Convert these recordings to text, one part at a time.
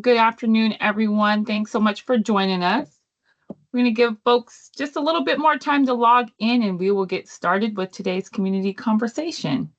Good afternoon, everyone. Thanks so much for joining us. We're going to give folks just a little bit more time to log in, and we will get started with today's community conversation.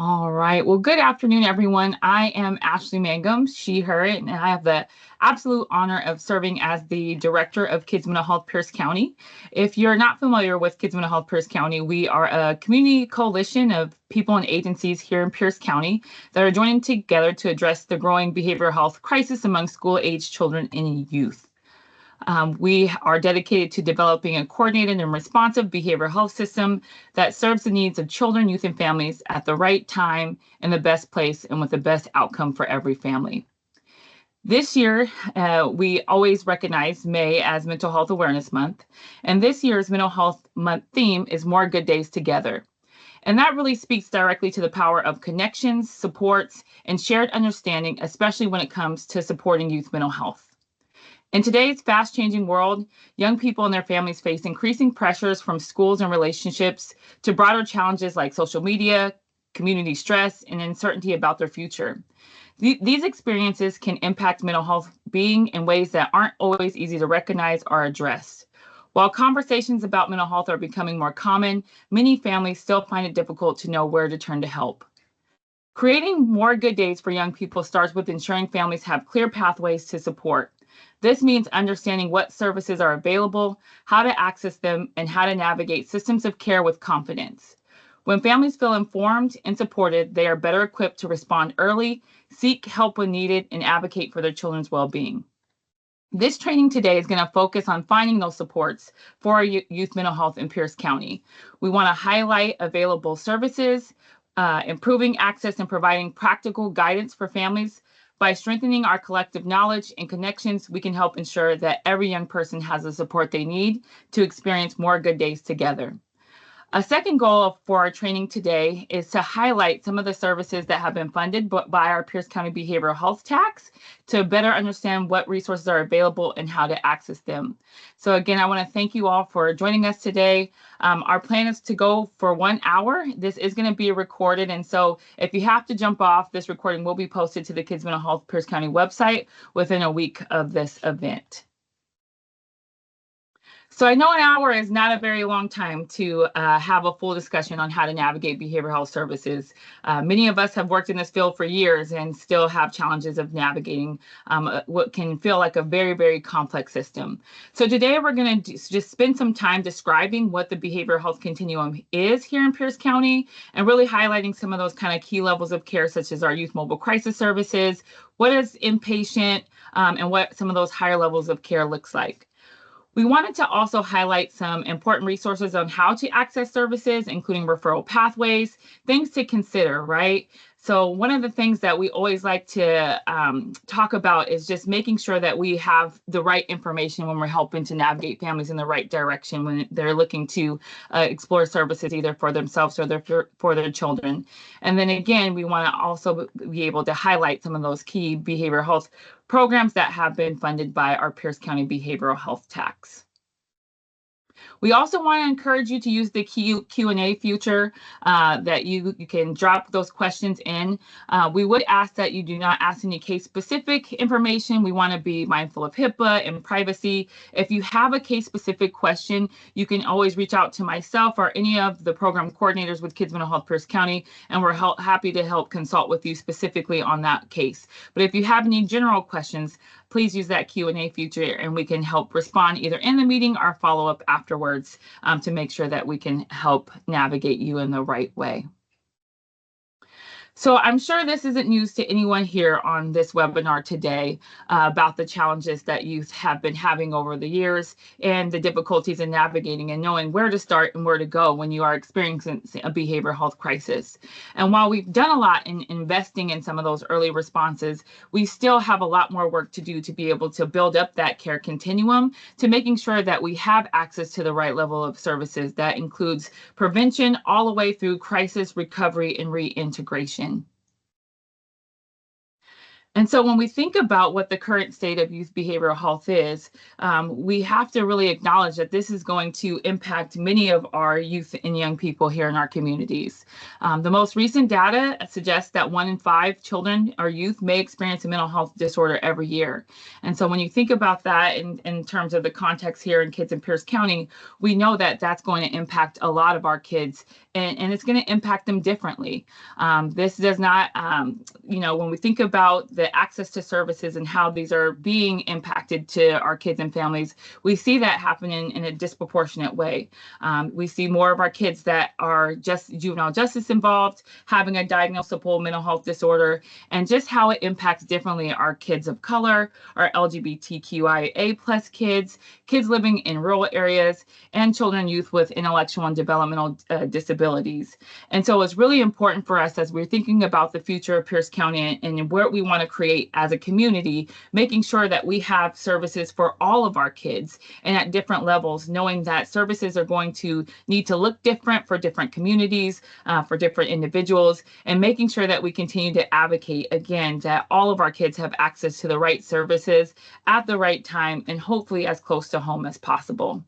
All right. Well, good afternoon, everyone. I am Ashley Mangum, she, her, and I have the absolute honor of serving as the Director of Kids Mental Health Pierce County. If you're not familiar with Kids Mental Health Pierce County, we are a community coalition of people and agencies here in Pierce County that are joining together to address the growing behavioral health crisis among school-age children and youth. We are dedicated to developing a coordinated and responsive behavioral health system that serves the needs of children, youth, and families at the right time, in the best place, and with the best outcome for every family. This year, we always recognize May as Mental Health Awareness Month, and this year's Mental Health Month theme is More Good Days Together. And that really speaks directly to the power of connections, supports, and shared understanding, especially when it comes to supporting youth mental health. In today's fast-changing world, young people and their families face increasing pressures from schools and relationships to broader challenges like social media, community stress, and uncertainty about their future. These experiences can impact mental health being in ways that aren't always easy to recognize or address. While conversations about mental health are becoming more common, many families still find it difficult to know where to turn to help. Creating more good days for young people starts with ensuring families have clear pathways to support. This means understanding what services are available, how to access them, and how to navigate systems of care with confidence. When families feel informed and supported, they are better equipped to respond early, seek help when needed, and advocate for their children's well-being. This training today is going to focus on finding those supports for our youth mental health in Pierce County. We want to highlight available services, improving access, and providing practical guidance for families. By strengthening our collective knowledge and connections, we can help ensure that every young person has the support they need to experience more good days together. A second goal for our training today is to highlight some of the services that have been funded by our Pierce County Behavioral Health Tax to better understand what resources are available and how to access them. So again, I want to thank you all for joining us today. Our plan is to go for 1 hour. This is going to be recorded, and so if you have to jump off, this recording will be posted to the Kids Mental Health Pierce County website within a week of this event. So I know an hour is not a very long time to have a full discussion on how to navigate behavioral health services. Many of us have worked in this field for years and still have challenges of navigating what can feel like a very, very complex system. So today we're going to just spend some time describing what the behavioral health continuum is here in Pierce County and really highlighting some of those kind of key levels of care, such as our youth mobile crisis services, what is inpatient, and what some of those higher levels of care looks like. We wanted to also highlight some important resources on how to access services, including referral pathways, things to consider, right? So one of the things that we always like to talk about is just making sure that we have the right information when we're helping to navigate families in the right direction when they're looking to explore services either for themselves or for their children. And then again, we want to also be able to highlight some of those key behavioral health programs that have been funded by our Pierce County Behavioral Health Tax. We also want to encourage you to use the Q&A feature that you can drop those questions in. We would ask that you do not ask any case-specific information. We want to be mindful of HIPAA and privacy. If you have a case-specific question, you can always reach out to myself or any of the program coordinators with Kids Mental Health Pierce County, and we're happy to help consult with you specifically on that case. But if you have any general questions, please use that Q&A feature and we can help respond either in the meeting or follow up afterwards to make sure that we can help navigate you in the right way. So I'm sure this isn't news to anyone here on this webinar today about the challenges that youth have been having over the years and the difficulties in navigating and knowing where to start and where to go when you are experiencing a behavioral health crisis. And while we've done a lot in investing in some of those early responses, we still have a lot more work to do to be able to build up that care continuum to making sure that we have access to the right level of services that includes prevention all the way through crisis, recovery, and reintegration. And so when we think about what the current state of youth behavioral health is, we have to really acknowledge that this is going to impact many of our youth and young people here in our communities. The most recent data suggests that 1 in 5 children or youth may experience a mental health disorder every year. And so when you think about that in terms of the context here in Kids in Pierce County, we know that that's going to impact a lot of our kids, and it's going to impact them differently. This does not, when we think about the access to services and how these are being impacted to our kids and families, we see that happen in a disproportionate way. We see more of our kids that are just juvenile justice involved, having a diagnosable mental health disorder, and just how it impacts differently our kids of color, our LGBTQIA plus kids, kids living in rural areas, and children and youth with intellectual and developmental disabilities. And so it's really important for us as we're thinking about the future of Pierce County and where we want to create as a community, making sure that we have services for all of our kids and at different levels, knowing that services are going to need to look different for different communities, for different individuals, and making sure that we continue to advocate, again, that all of our kids have access to the right services at the right time and hopefully as close to home as possible.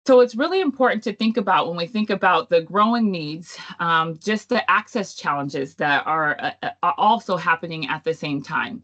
So it's really important to think about when we think about the growing needs, just the access challenges that are also happening at the same time.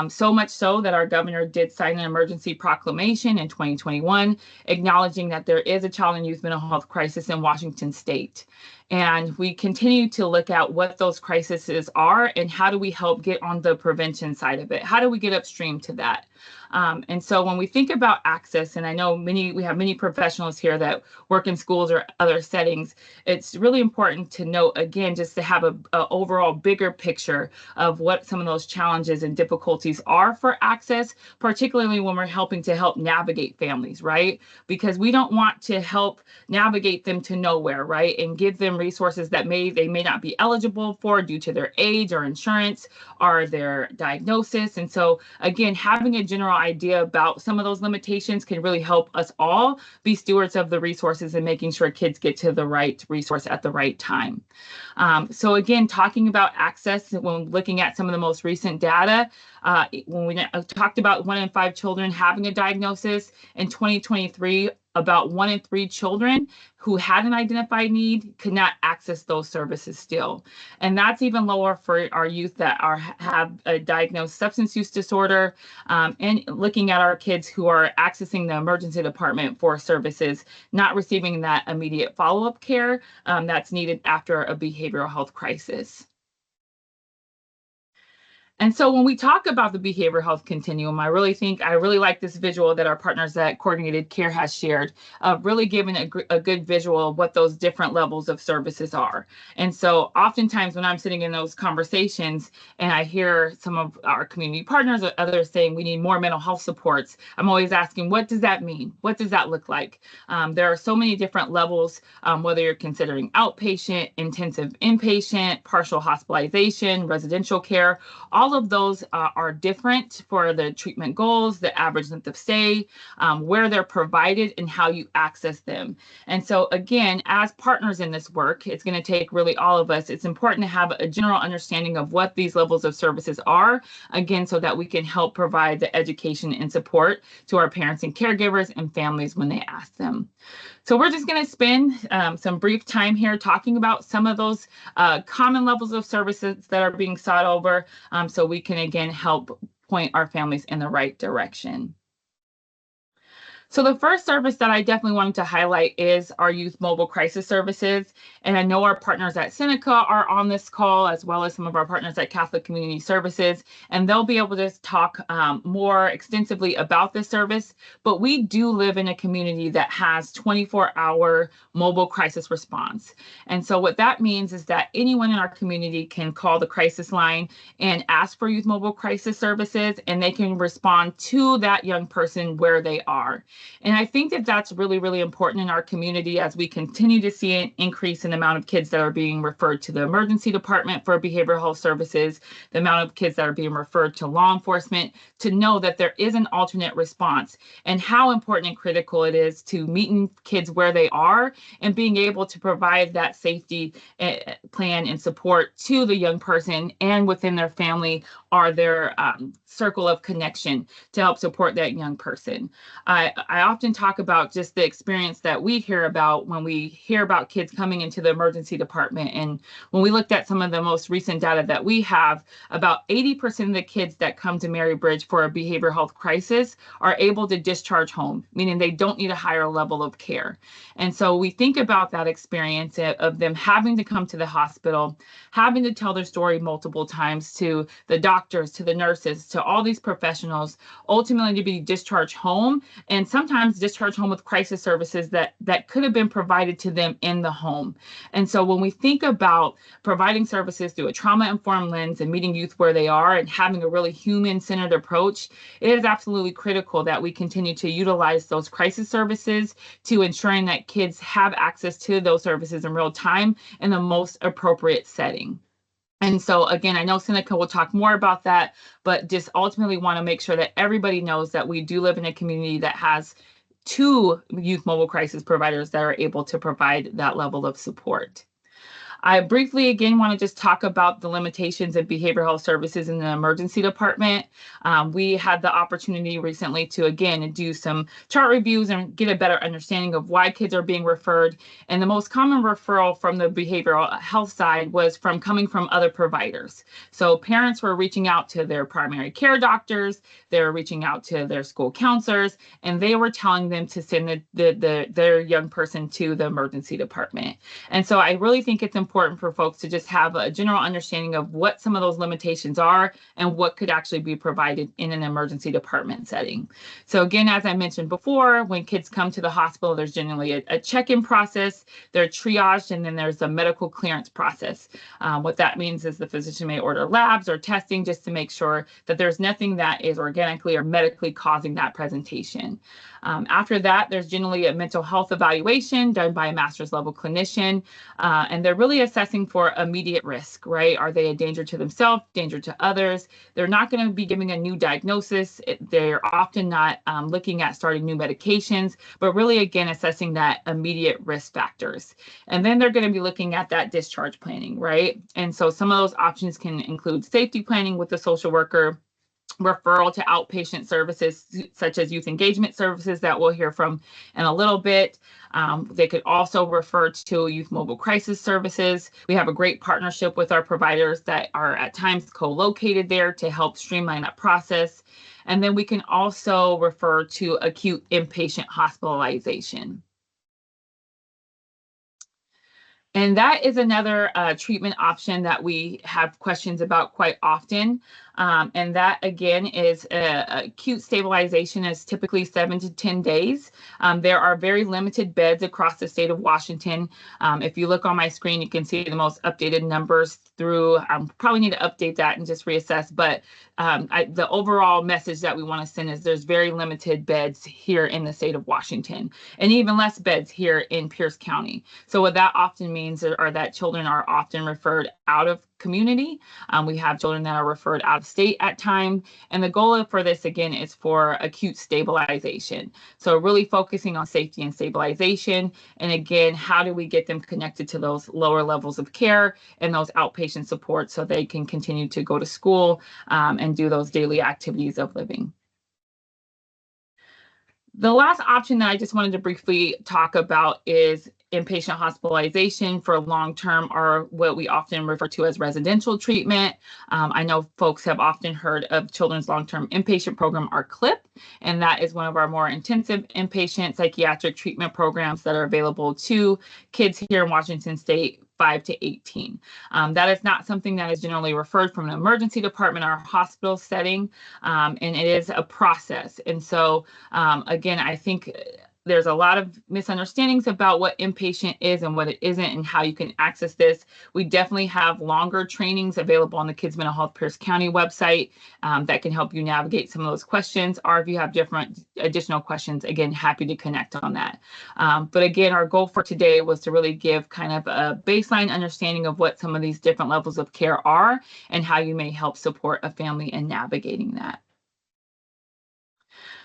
So much so that our governor did sign an emergency proclamation in 2021, acknowledging that there is a child and youth mental health crisis in Washington state. And we continue to look at what those crises are and how do we help get on the prevention side of it? How do we get upstream to that? And so when we think about access, and I know we have many professionals here that work in schools or other settings, it's really important to note, again, just to have a overall bigger picture of what some of those challenges and difficulties are for access, particularly when we're helping to help navigate families, right? Because we don't want to help navigate them to nowhere, right? And give them resources that they may not be eligible for due to their age or insurance or their diagnosis. And so again, having a general idea about some of those limitations can really help us all be stewards of the resources and making sure kids get to the right resource at the right time. So again, talking about access, when looking at some of the most recent data, when we talked about 1 in 5 children having a diagnosis in 2023, about 1 in 3 children who had an identified need could not access those services still. And that's even lower for our youth that have a diagnosed substance use disorder, and looking at our kids who are accessing the emergency department for services, not receiving that immediate follow-up care that's needed after a behavioral health crisis. And so when we talk about the behavioral health continuum, I really like this visual that our partners at Coordinated Care has shared, really giving a good visual of what those different levels of services are. And so oftentimes when I'm sitting in those conversations and I hear some of our community partners or others saying we need more mental health supports, I'm always asking, what does that mean? What does that look like? There are so many different levels, whether you're considering outpatient, intensive inpatient, partial hospitalization, residential care. All of those are different for the treatment goals, the average length of stay, where they're provided, and how you access them. And so again, as partners in this work, it's going to take really all of us. It's important to have a general understanding of what these levels of services are, again, so that we can help provide the education and support to our parents and caregivers and families when they ask them. So we're just going to spend some brief time here talking about some of those common levels of services that are being sought over, so we can, again, help point our families in the right direction. So the first service that I definitely wanted to highlight is our Youth Mobile Crisis Services. And I know our partners at Seneca are on this call, as well as some of our partners at Catholic Community Services, and they'll be able to talk more extensively about this service. But we do live in a community that has 24-hour mobile crisis response. And so what that means is that anyone in our community can call the crisis line and ask for Youth Mobile Crisis Services, and they can respond to that young person where they are. And I think that that's really, really important in our community as we continue to see an increase in the amount of kids that are being referred to the emergency department for behavioral health services, the amount of kids that are being referred to law enforcement, to know that there is an alternate response and how important and critical it is to meeting kids where they are and being able to provide that safety plan and support to the young person and within their family or their circle of connection to help support that young person. I often talk about just the experience that we hear about when we hear about kids coming into the emergency department. And when we looked at some of the most recent data that we have, about 80% of the kids that come to Mary Bridge for a behavioral health crisis are able to discharge home, meaning they don't need a higher level of care. And so we think about that experience of them having to come to the hospital, having to tell their story multiple times to the doctors, to the nurses, to all these professionals, ultimately to be discharged home, and sometimes discharged home with crisis services that could have been provided to them in the home. And so when we think about providing services through a trauma-informed lens and meeting youth where they are and having a really human-centered approach, it is absolutely critical that we continue to utilize those crisis services to ensuring that kids have access to those services in real time in the most appropriate setting. And so, again, I know Seneca will talk more about that, but just ultimately want to make sure that everybody knows that we do live in a community that has 2 youth mobile crisis providers that are able to provide that level of support. I briefly, again, want to just talk about the limitations of behavioral health services in the emergency department. We had the opportunity recently to, again, do some chart reviews and get a better understanding of why kids are being referred. And the most common referral from the behavioral health side was coming from other providers. So parents were reaching out to their primary care doctors, they were reaching out to their school counselors, and they were telling them to send their young person to the emergency department. And so I really think it's important for folks to just have a general understanding of what some of those limitations are and what could actually be provided in an emergency department setting. So again, as I mentioned before, when kids come to the hospital, there's generally a check-in process, they're triaged, and then there's a medical clearance process. What that means is the physician may order labs or testing just to make sure that there's nothing that is organically or medically causing that presentation. After that, there's generally a mental health evaluation done by a master's level clinician, and they're really assessing for immediate risk, right? Are they a danger to themselves, danger to others? They're not going to be giving a new diagnosis. They're often not looking at starting new medications, but really, again, assessing that immediate risk factors. And then they're going to be looking at that discharge planning, right? And so some of those options can include safety planning with the social worker, referral to outpatient services such as youth engagement services that we'll hear from in a little bit. They could also refer to youth mobile crisis services. We have a great partnership with our providers that are at times co-located there to help streamline that process. And then we can also refer to acute inpatient hospitalization. And that is another treatment option that we have questions about quite often. And that, again, is acute stabilization is typically 7 to 10 days. There are very limited beds across the state of Washington. If you look on my screen, you can see the most updated numbers through. Probably need to update that and just reassess. But the overall message that we want to send is there's very limited beds here in the state of Washington, and even less beds here in Pierce County. So what that often means are that children are often referred out of community. We have children that are referred out of state at time. And the goal for this, again, is for acute stabilization. So really focusing on safety and stabilization. And again, how do we get them connected to those lower levels of care and those outpatient support so they can continue to go to school and do those daily activities of living. The last option that I just wanted to briefly talk about is inpatient hospitalization for long-term, or what we often refer to as residential treatment. I know folks have often heard of Children's Long-Term Inpatient Program, or CLIP. And that is one of our more intensive inpatient psychiatric treatment programs that are available to kids here in Washington State 5 to 18. That is not something that is generally referred from an emergency department or hospital setting, and it is a process. And so, again, I think there's a lot of misunderstandings about what inpatient is and what it isn't and how you can access this. We definitely have longer trainings available on the Kids Mental Health Pierce County website that can help you navigate some of those questions. Or if you have different additional questions, again, happy to connect on that. But again, our goal for today was to really give kind of a baseline understanding of what some of these different levels of care are and how you may help support a family in navigating that.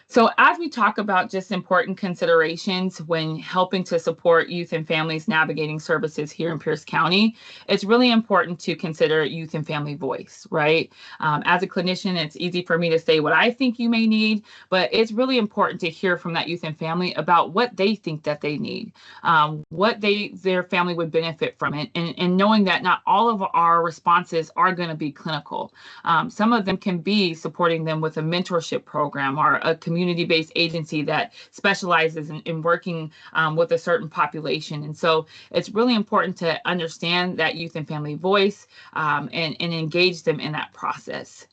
So as we talk about just important considerations when helping to support youth and families navigating services here in Pierce County, it's really important to consider youth and family voice, right? As a clinician, it's easy for me to say what I think you may need, but it's really important to hear from that youth and family about what they think that they need, what their family would benefit from it, and knowing that not all of our responses are going to be clinical. Some of them can be supporting them with a mentorship program or a community-based agency that specializes in working with a certain population. And so it's really important to understand that youth and family voice and engage them in that process.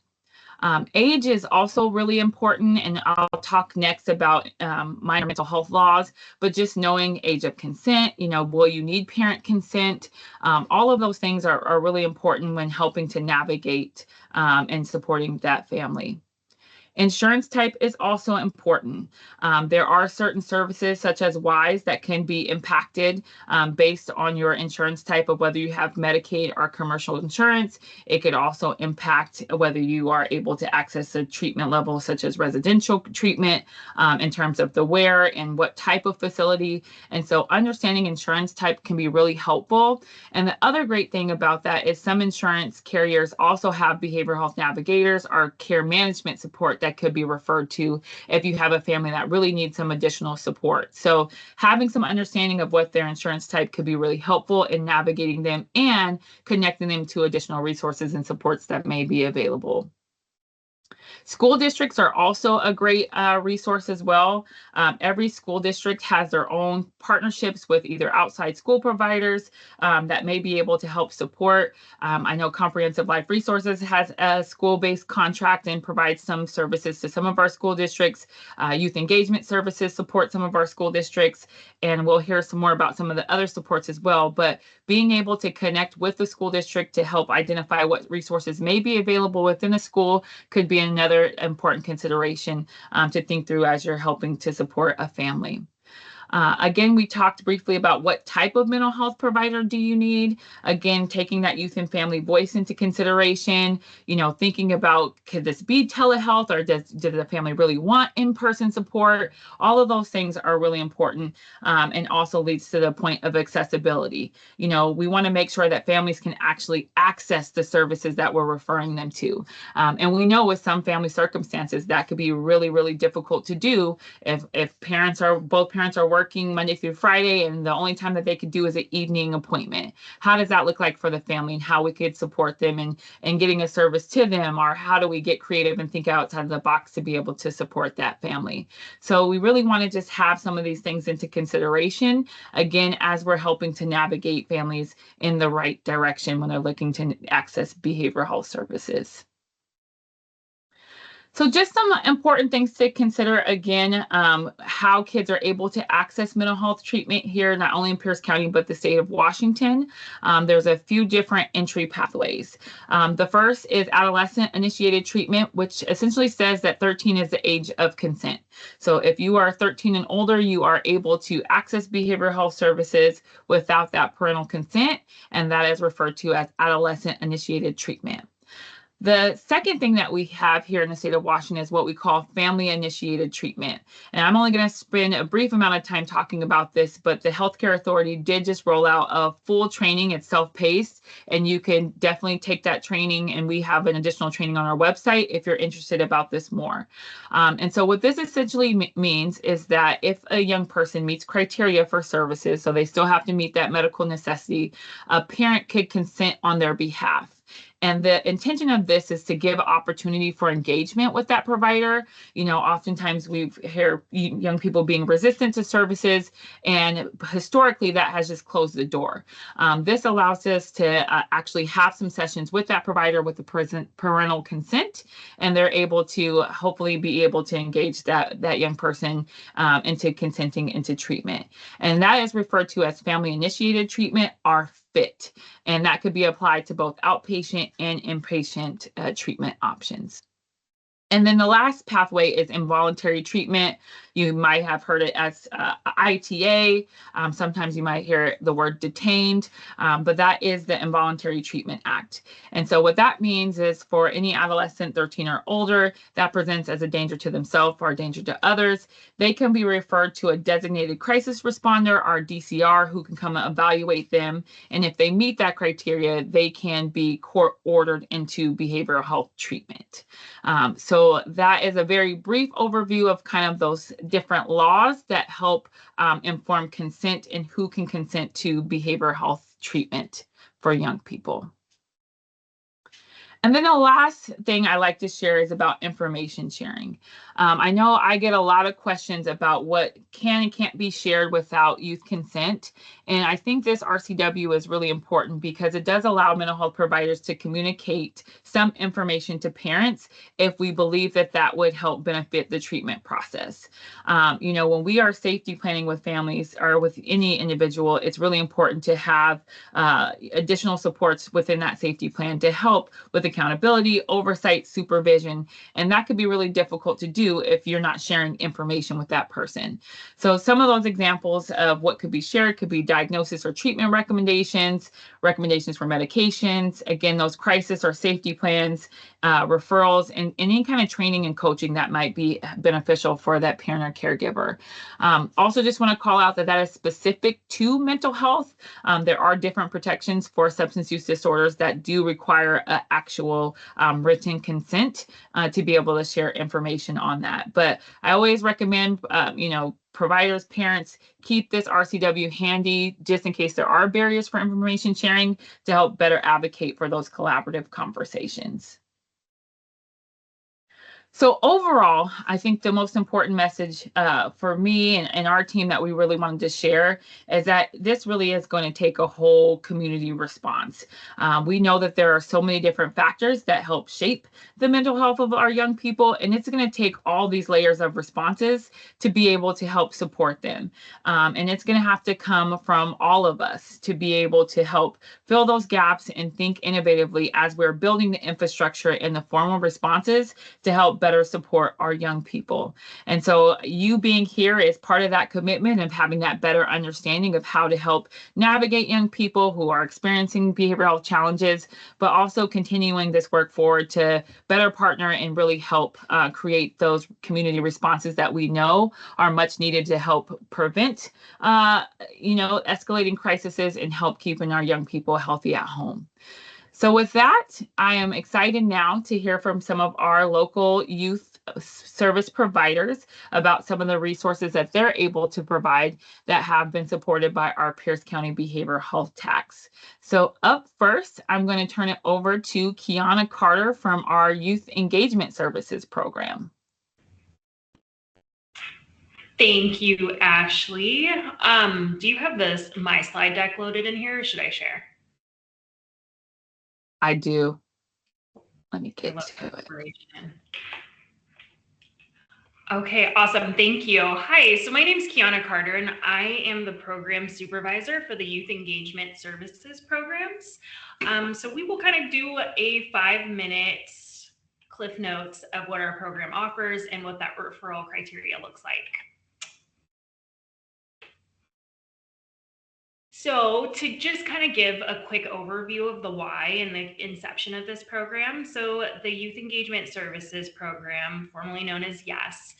Age is also really important, and I'll talk next about minor mental health laws, but just knowing age of consent, will you need parent consent? All of those things are really important when helping to navigate and supporting that family. Insurance type is also important. There are certain services such as WISE that can be impacted based on your insurance type of whether you have Medicaid or commercial insurance. It could also impact whether you are able to access a treatment level such as residential treatment in terms of the where and what type of facility. And so understanding insurance type can be really helpful. And the other great thing about that is some insurance carriers also have behavioral health navigators or care management support that could be referred to if you have a family that really needs some additional support. So having some understanding of what their insurance type could be really helpful in navigating them and connecting them to additional resources and supports that may be available. School districts are also a great resource as well. Every school district has their own partnerships with either outside school providers that may be able to help support. I know Comprehensive Life Resources has a school-based contract and provides some services to some of our school districts. Youth Engagement Services support some of our school districts, and we'll hear some more about some of the other supports as well. But being able to connect with the school district to help identify what resources may be available within a school could be another important consideration to think through as you're helping to support a family. Again, we talked briefly about what type of mental health provider do you need. Again, taking that youth and family voice into consideration, thinking about, could this be telehealth or does the family really want in-person support? All of those things are really important and also leads to the point of accessibility. We want to make sure that families can actually access the services that we're referring them to. And we know with some family circumstances that could be really, really difficult to do if both parents are working Monday through Friday and the only time that they could do is an evening appointment. How does that look like for the family and how we could support them and getting a service to them, or how do we get creative and think outside the box to be able to support that family? So we really want to just have some of these things into consideration, again, as we're helping to navigate families in the right direction when they're looking to access behavioral health services. So just some important things to consider, again, how kids are able to access mental health treatment here, not only in Pierce County, but the state of Washington. There's a few different entry pathways. The first is adolescent-initiated treatment, which essentially says that 13 is the age of consent. So if you are 13 and older, you are able to access behavioral health services without that parental consent, and that is referred to as adolescent-initiated treatment. The second thing that we have here in the state of Washington is what we call family-initiated treatment. And I'm only going to spend a brief amount of time talking about this, but the Healthcare Authority did just roll out a full training. It's self-paced, and you can definitely take that training, and we have an additional training on our website if you're interested about this more. And so what this essentially means is that if a young person meets criteria for services, so they still have to meet that medical necessity, a parent could consent on their behalf. And the intention of this is to give opportunity for engagement with that provider. Oftentimes we hear young people being resistant to services, and historically that has just closed the door. This allows us to actually have some sessions with that provider with the parental consent, and they're able to hopefully be able to engage that young person into consenting into treatment. And that is referred to as family-initiated treatment, or FIT. And that could be applied to both outpatient and inpatient treatment options. And then the last pathway is involuntary treatment. You might have heard it as ITA. Sometimes you might hear the word detained, but that is the Involuntary Treatment Act. And so what that means is for any adolescent 13 or older that presents as a danger to themselves or a danger to others, they can be referred to a designated crisis responder, or DCR, who can come and evaluate them. And if they meet that criteria, they can be court ordered into behavioral health treatment. So that is a very brief overview of kind of those different laws that help inform consent and who can consent to behavioral health treatment for young people. And then the last thing I like to share is about information sharing. I know I get a lot of questions about what can and can't be shared without youth consent. And I think this RCW is really important because it does allow mental health providers to communicate some information to parents if we believe that that would help benefit the treatment process. When we are safety planning with families or with any individual, it's really important to have additional supports within that safety plan to help with accountability, oversight, supervision, and that could be really difficult to do if you're not sharing information with that person. So some of those examples of what could be shared could be diagnosis or treatment recommendations, recommendations for medications, again, those crisis or safety plans, referrals, and any kind of training and coaching that might be beneficial for that parent or caregiver. Also just want to call out that is specific to mental health. There are different protections for substance use disorders that do require actual written consent to be able to share information on that. But I always recommend, providers, parents, keep this RCW handy just in case there are barriers for information sharing to help better advocate for those collaborative conversations. So overall, I think the most important message for me and our team that we really wanted to share is that this really is going to take a whole community response. We know that there are so many different factors that help shape the mental health of our young people, and it's going to take all these layers of responses to be able to help support them. And it's going to have to come from all of us to be able to help fill those gaps and think innovatively as we're building the infrastructure and the formal responses to help better support our young people. And so you being here is part of that commitment of having that better understanding of how to help navigate young people who are experiencing behavioral health challenges, but also continuing this work forward to better partner and really help create those community responses that we know are much needed to help prevent, escalating crises and help keeping our young people healthy at home. So with that, I am excited now to hear from some of our local youth service providers about some of the resources that they're able to provide that have been supported by our Pierce County Behavioral Health Tax. So up first, I'm going to turn it over to Kiana Carter from our Youth Engagement Services program. Thank you, Ashley. Do you have my slide deck loaded in here, or should I share? I do. Let me get to it. Okay, awesome. Thank you. Hi, so my name is Kiana Carter, and I am the program supervisor for the Youth Engagement Services programs. So we will kind of do a 5-minute cliff notes of what our program offers and what that referral criteria looks like. So to just kind of give a quick overview of the why and the inception of this program. So the Youth Engagement Services program, formerly known as YES,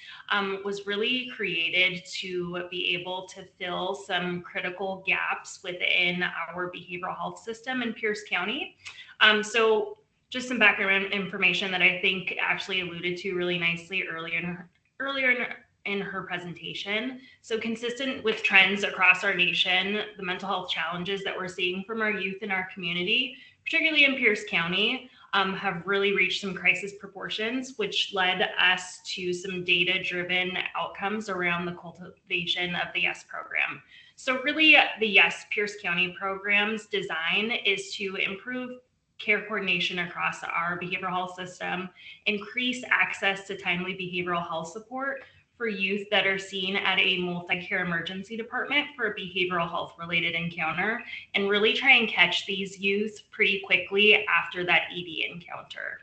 was really created to be able to fill some critical gaps within our behavioral health system in Pierce County. So just some background information that I think Ashley alluded to really nicely earlier in her presentation. So consistent with trends across our nation, the mental health challenges that we're seeing from our youth in our community, particularly in Pierce County, have really reached some crisis proportions, which led us to some data-driven outcomes around the cultivation of the YES program. So really, the YES Pierce County program's design is to improve care coordination across our behavioral health system, increase access to timely behavioral health support for youth that are seen at a multi-care emergency department for a behavioral health related encounter, and really try and catch these youth pretty quickly after that ED encounter.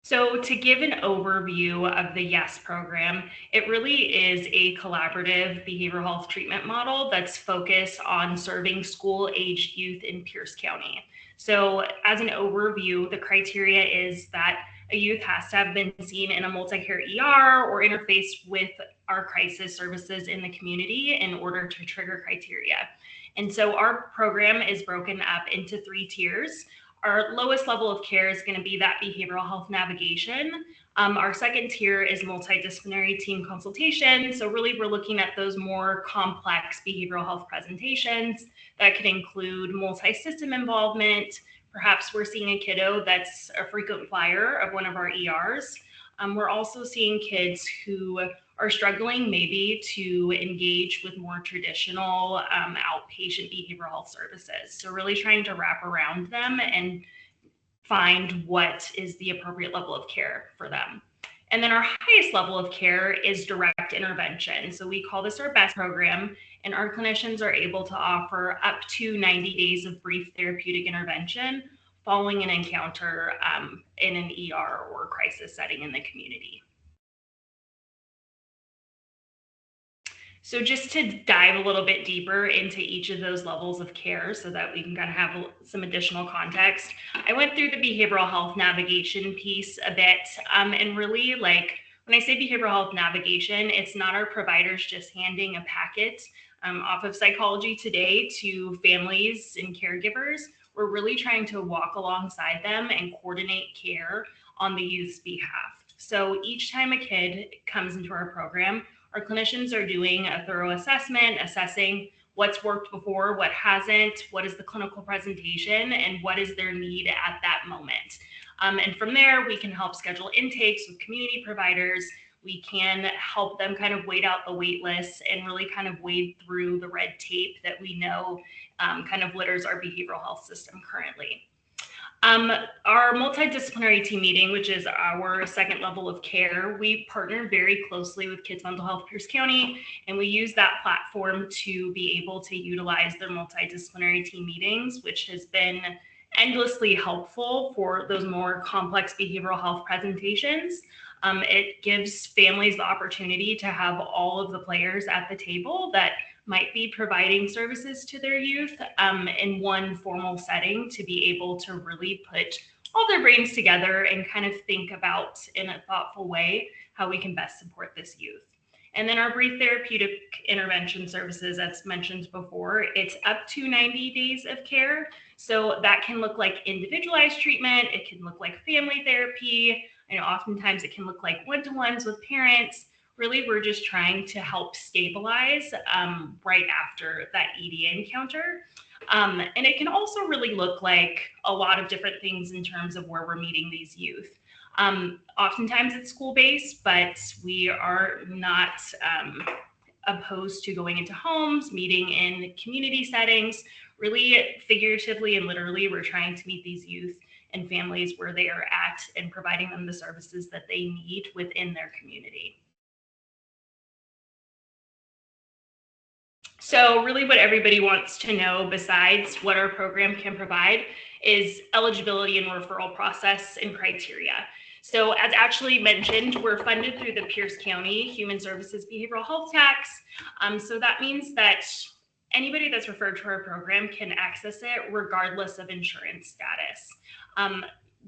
So to give an overview of the YES program, it really is a collaborative behavioral health treatment model that's focused on serving school-aged youth in Pierce County. So as an overview, the criteria is that a youth has to have been seen in a multi-care ER or interfaced with our crisis services in the community in order to trigger criteria. And so our program is broken up into 3 tiers. Our lowest level of care is going to be that behavioral health navigation. Our second tier is multidisciplinary team consultation. So really we're looking at those more complex behavioral health presentations that could include multi-system involvement. Perhaps we're seeing a kiddo that's a frequent flyer of one of our ERs. We're also seeing kids who are struggling maybe to engage with more traditional outpatient behavioral health services. So really trying to wrap around them and find what is the appropriate level of care for them. And then our highest level of care is direct intervention. So we call this our BEST program, and our clinicians are able to offer up to 90 days of brief therapeutic intervention following an encounter in an ER or crisis setting in the community. So just to dive a little bit deeper into each of those levels of care so that we can kind of have some additional context, I went through the behavioral health navigation piece a bit, and really, like, when I say behavioral health navigation, it's not our providers just handing a packet off of Psychology Today to families and caregivers. We're really trying to walk alongside them and coordinate care on the youth's behalf. So each time a kid comes into our program, our clinicians are doing a thorough assessment, assessing what's worked before, what hasn't, what is the clinical presentation, and what is their need at that moment. And from there, we can help schedule intakes with community providers. We can help them kind of wait out the wait lists and really kind of wade through the red tape that we know kind of litters our behavioral health system currently. Our multidisciplinary team meeting, which is our second level of care, we partner very closely with Kids Mental Health Pierce County, and we use that platform to be able to utilize their multidisciplinary team meetings, which has been endlessly helpful for those more complex behavioral health presentations. It gives families the opportunity to have all of the players at the table that might be providing services to their youth in one formal setting to be able to really put all their brains together and kind of think about in a thoughtful way how we can best support this youth. And then our brief therapeutic intervention services, as mentioned before, it's up to 90 days of care. So that can look like individualized treatment. It can look like family therapy. I know oftentimes it can look like one-to-ones with parents. Really, we're just trying to help stabilize right after that ED encounter. And it can also really look like a lot of different things in terms of where we're meeting these youth. Oftentimes it's school-based, but we are not opposed to going into homes, meeting in community settings. Really, figuratively and literally, we're trying to meet these youth and families where they are at and providing them the services that they need within their community. So really what everybody wants to know, besides what our program can provide, is eligibility and referral process and criteria. So as Ashley mentioned, we're funded through the Pierce County Human Services Behavioral Health Tax. So that means that anybody that's referred to our program can access it regardless of insurance status.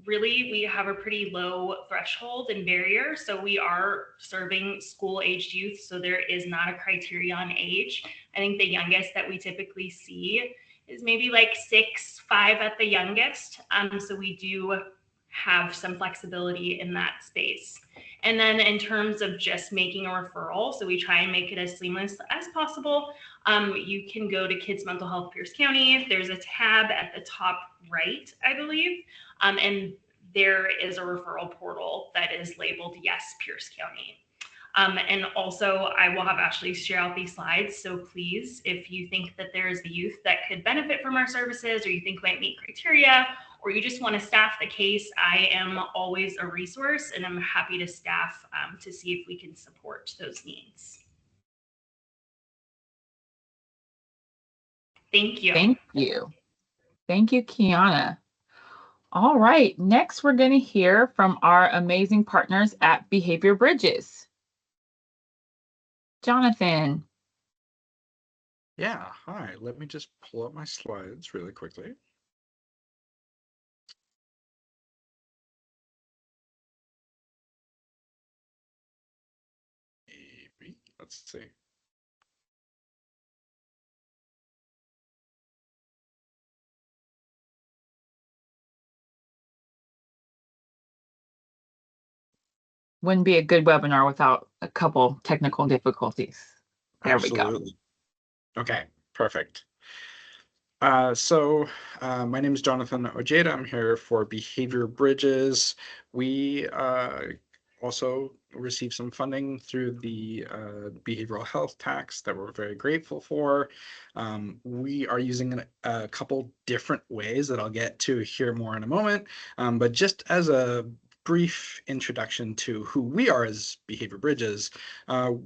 Really, we have a pretty low threshold and barrier. So we are serving school-aged youth, so there is not a criteria on age. I think the youngest that we typically see is maybe like 6, 5 at the youngest. So we do have some flexibility in that space. And then in terms of just making a referral, so we try and make it as seamless as possible. You can go to Kids Mental Health Pierce County. There's a tab at the top right, I believe, and there is a referral portal that is labeled Yes Pierce County. And also, I will have Ashley share out these slides. So please, if you think that there is a youth that could benefit from our services, or you think might meet criteria, or you just want to staff the case, I am always a resource, and I'm happy to staff to see if we can support those needs. Thank you. Thank you. Thank you, Kiana. All right, next we're going to hear from our amazing partners at Behavior Bridges. Jonathan. Yeah, hi. Let me just pull up my slides really quickly. Maybe, let's see. Wouldn't be a good webinar without a couple technical difficulties. There Absolutely. we go. Okay, perfect. My name is Jonathan Ojeda. I'm here for Behavior Bridges. We also received some funding through the behavioral health tax that we're very grateful for. We are using a couple different ways that I'll get to here more in a moment. But just as a brief introduction to who we are as Behavior Bridges,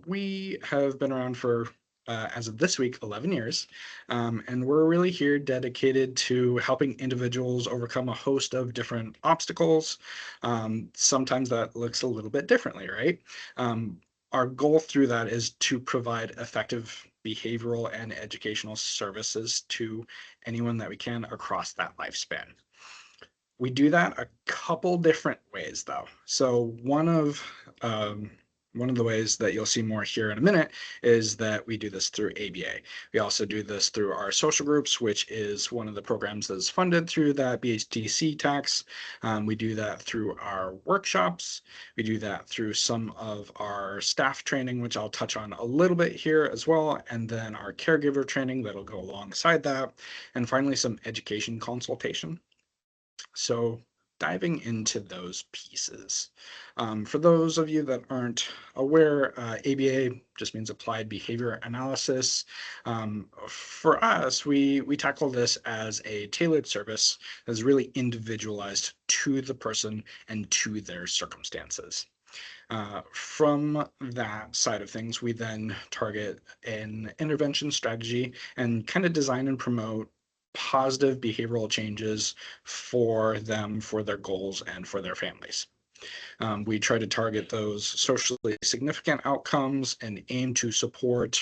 we have been around for as of this week, 11 years. And we're really here dedicated to helping individuals overcome a host of different obstacles. Sometimes that looks a little bit differently, right? Our goal through that is to provide effective behavioral and educational services to anyone that we can across that lifespan. We do that a couple different ways, though. So one of the ways that you'll see more here in a minute is that we do this through ABA. We also do this through our social groups, which is one of the programs that is funded through that BHTC tax. We do that through our workshops. We do that through some of our staff training, which I'll touch on a little bit here as well, and then our caregiver training that'll go alongside that, and finally some education consultation. So diving into those pieces. For those of you that aren't aware, ABA just means Applied Behavior Analysis. For us, we tackle this as a tailored service that's really individualized to the person and to their circumstances. From that side of things, we then target an intervention strategy and kind of design and promote positive behavioral changes for them, for their goals, and for their families. We try to target those socially significant outcomes and aim to support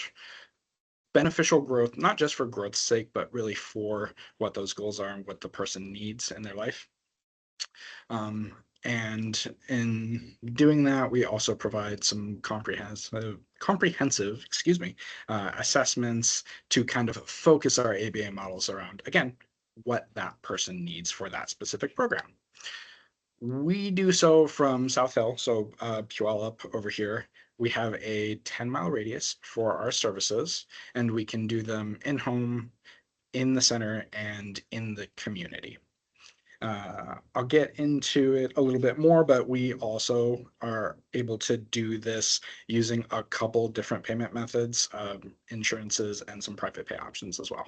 beneficial growth, not just for growth's sake, but really for what those goals are and what the person needs in their life. And in doing that, we also provide some comprehensive assessments to kind of focus our ABA models around, again, what that person needs for that specific program. We do so from South Hill, so Puyallup over here. We have a 10-mile radius for our services, and we can do them in-home, in the center, and in the community. I'll get into it a little bit more, but we also are able to do this using a couple different payment methods, insurances, and some private pay options as well.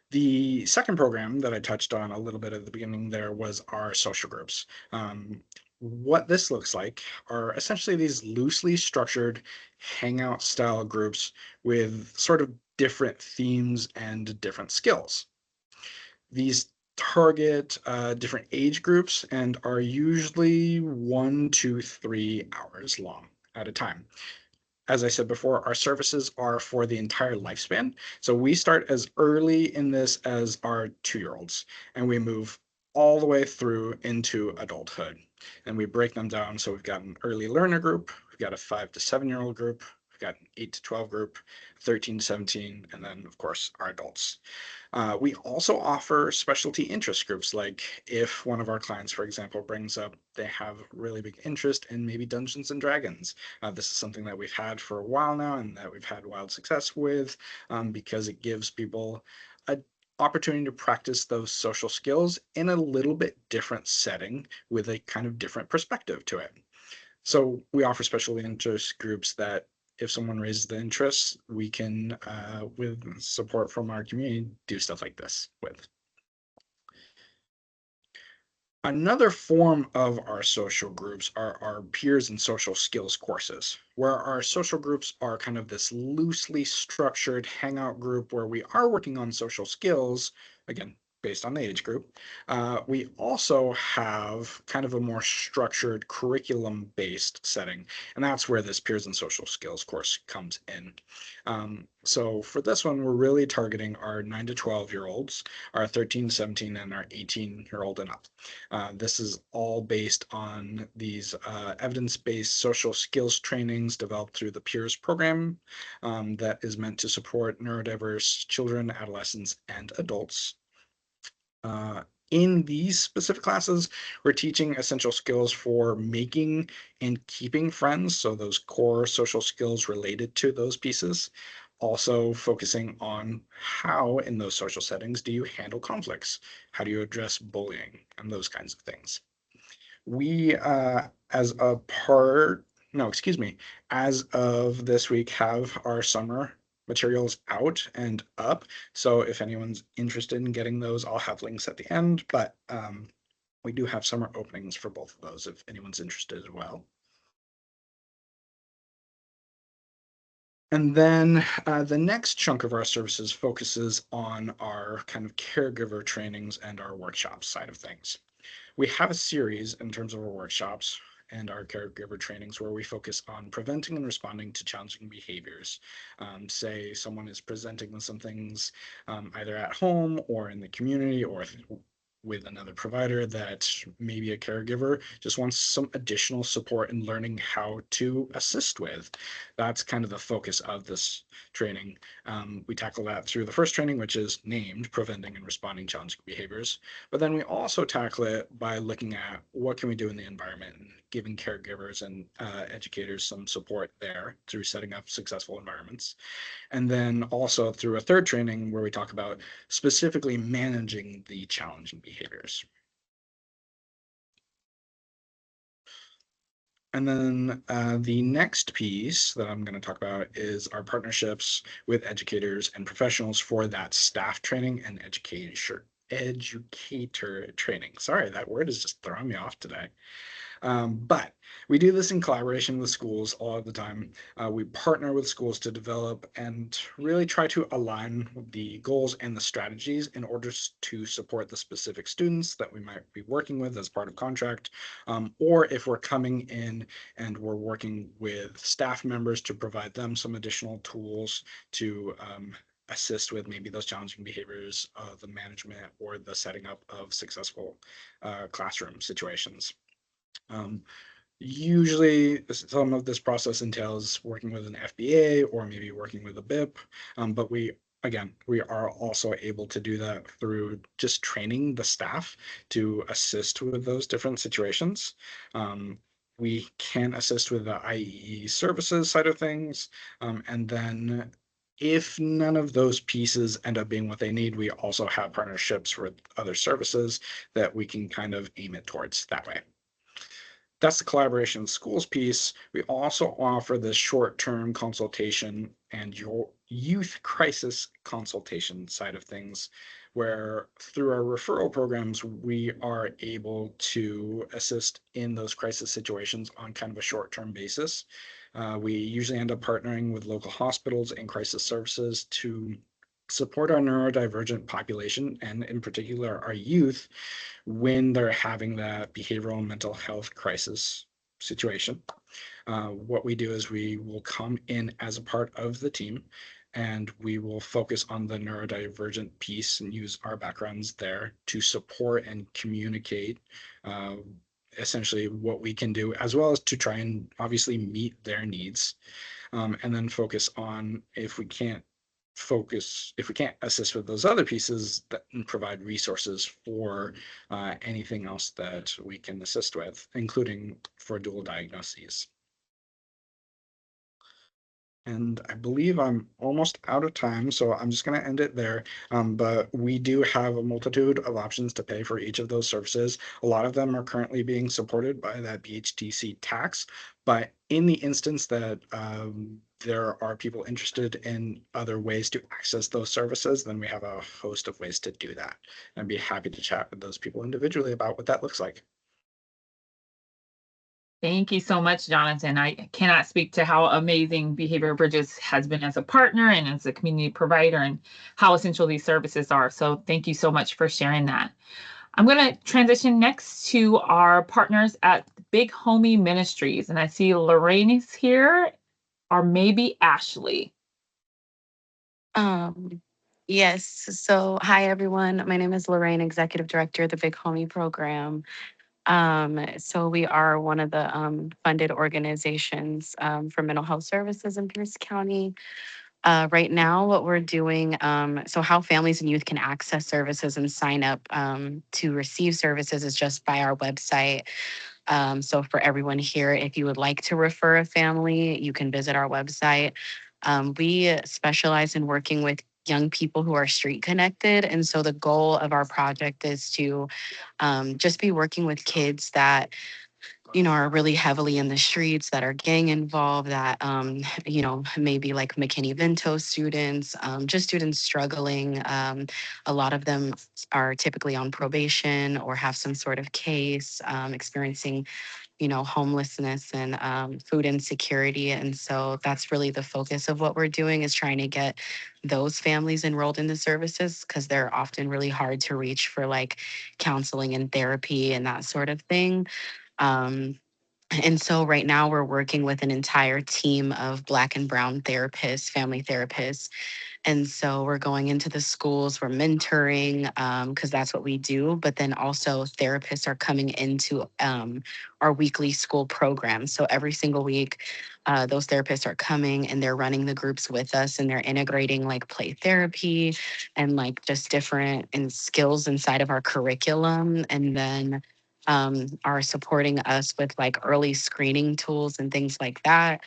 The second program that I touched on a little bit at the beginning there was our social groups. What this looks like are essentially these loosely structured hangout style groups with sort of different themes and different skills. These target different age groups and are usually 1 to 3 hours long at a time. As I said before, our services are for the entire lifespan. So we start as early in this as our 2-year-olds, and we move all the way through into adulthood. And we break them down. So we've got an early learner group, we've got a 5 to 7-year-old group, We've got an 8 to 12 group, 13 to 17, and then of course our adults. We also offer specialty interest groups, like if one of our clients, for example, brings up they have really big interest in maybe Dungeons and Dragons. This is something that we've had for a while now and that we've had wild success with, because it gives people a opportunity to practice those social skills in a little bit different setting with a kind of different perspective to it. So we offer special interest groups that if someone raises the interest, we can, with support from our community, do stuff like this with. Another form of our social groups are our peers and social skills courses, where our social groups are kind of this loosely structured hangout group where we are working on social skills, again, based on the age group. We also have kind of a more structured curriculum-based setting, and that's where this peers and social skills course comes in. So for this one, we're really targeting our 9 to 12-year-olds, our 13 to 17, and our 18-year-old and up. This is all based on these evidence-based social skills trainings developed through the PEERS program, that is meant to support neurodiverse children, adolescents, and adults. In these specific classes, we're teaching essential skills for making and keeping friends, so those core social skills related to those pieces. Also focusing on how in those social settings do you handle conflicts? How do you address bullying and those kinds of things? We, as a part, no, excuse me, as of this week, have our summer materials out and up. So if anyone's interested in getting those, I'll have links at the end, but we do have summer openings for both of those if anyone's interested as well. And then the next chunk of our services focuses on our kind of caregiver trainings and our workshop side of things. We have a series in terms of our workshops and our caregiver trainings where we focus on preventing and responding to challenging behaviors. Say someone is presenting with some things either at home or in the community or with another provider that maybe a caregiver just wants some additional support in learning how to assist with. That's kind of the focus of this training. We tackle that through the first training, which is named Preventing and Responding Challenging Behaviors. But then we also tackle it by looking at what can we do in the environment and giving caregivers and educators some support there through setting up successful environments. And then also through a third training where we talk about specifically managing the challenging behaviors. And then the next piece that I'm going to talk about is our partnerships with educators and professionals for that staff training and educator training. Sorry, that word is just throwing me off today. But we do this in collaboration with schools all of the time. We partner with schools to develop and really try to align the goals and the strategies in order to support the specific students that we might be working with as part of contract, or if we're coming in and we're working with staff members to provide them some additional tools to assist with maybe those challenging behaviors, the management or the setting up of successful classroom situations. Usually some of this process entails working with an FBA or maybe working with a BIP, but we are also able to do that through just training the staff to assist with those different situations. We can assist with the IEE services side of things, and then if none of those pieces end up being what they need, we also have partnerships with other services that we can kind of aim it towards that way. That's the collaboration schools piece. We also offer the short-term consultation and your youth crisis consultation side of things, where through our referral programs, we are able to assist in those crisis situations on kind of a short-term basis. We usually end up partnering with local hospitals and crisis services to support our neurodivergent population, and in particular our youth, when they're having that behavioral and mental health crisis situation. What we do is we will come in as a part of the team and we will focus on the neurodivergent piece and use our backgrounds there to support and communicate essentially what we can do, as well as to try and obviously meet their needs, and then focus on if we can't assist with those other pieces, that and provide resources for anything else that we can assist with, including for dual diagnoses. And I believe I'm almost out of time, so I'm just going to end it there. But we do have a multitude of options to pay for each of those services. A lot of them are currently being supported by that BHTC tax. But in the instance that there are people interested in other ways to access those services, then we have a host of ways to do that. And I'd be happy to chat with those people individually about what that looks like. Thank you so much, Jonathan. I cannot speak to how amazing Behavior Bridges has been as a partner and as a community provider and how essential these services are. So thank you so much for sharing that. I'm going to transition next to our partners at Big Homie Ministries. And I see Lorraine is here, or maybe Ashley. Yes. So, hi, everyone. My name is Lorraine, Executive Director of the Big Homie Program. So we are one of the funded organizations for mental health services in Pierce County. Right now, what we're doing, so how families and youth can access services and sign up to receive services is just by our website. So for everyone here, if you would like to refer a family, you can visit our website. We specialize in working with young people who are street connected. And so the goal of our project is to just be working with kids that are really heavily in the streets, that are gang involved, that, maybe like McKinney-Vento students, just students struggling. A lot of them are typically on probation or have some sort of case, experiencing homelessness and food insecurity. And so that's really the focus of what we're doing, is trying to get those families enrolled in the services, because they're often really hard to reach for like counseling and therapy and that sort of thing. Um, and so right now we're working with an entire team of Black and Brown therapists, family therapists. And so we're going into the schools, we're mentoring, because that's what we do. But then also therapists are coming into our weekly school program. So every single week, those therapists are coming and they're running the groups with us, and they're integrating like play therapy and like just different skills inside of our curriculum. And then are supporting us with like early screening tools and things like that.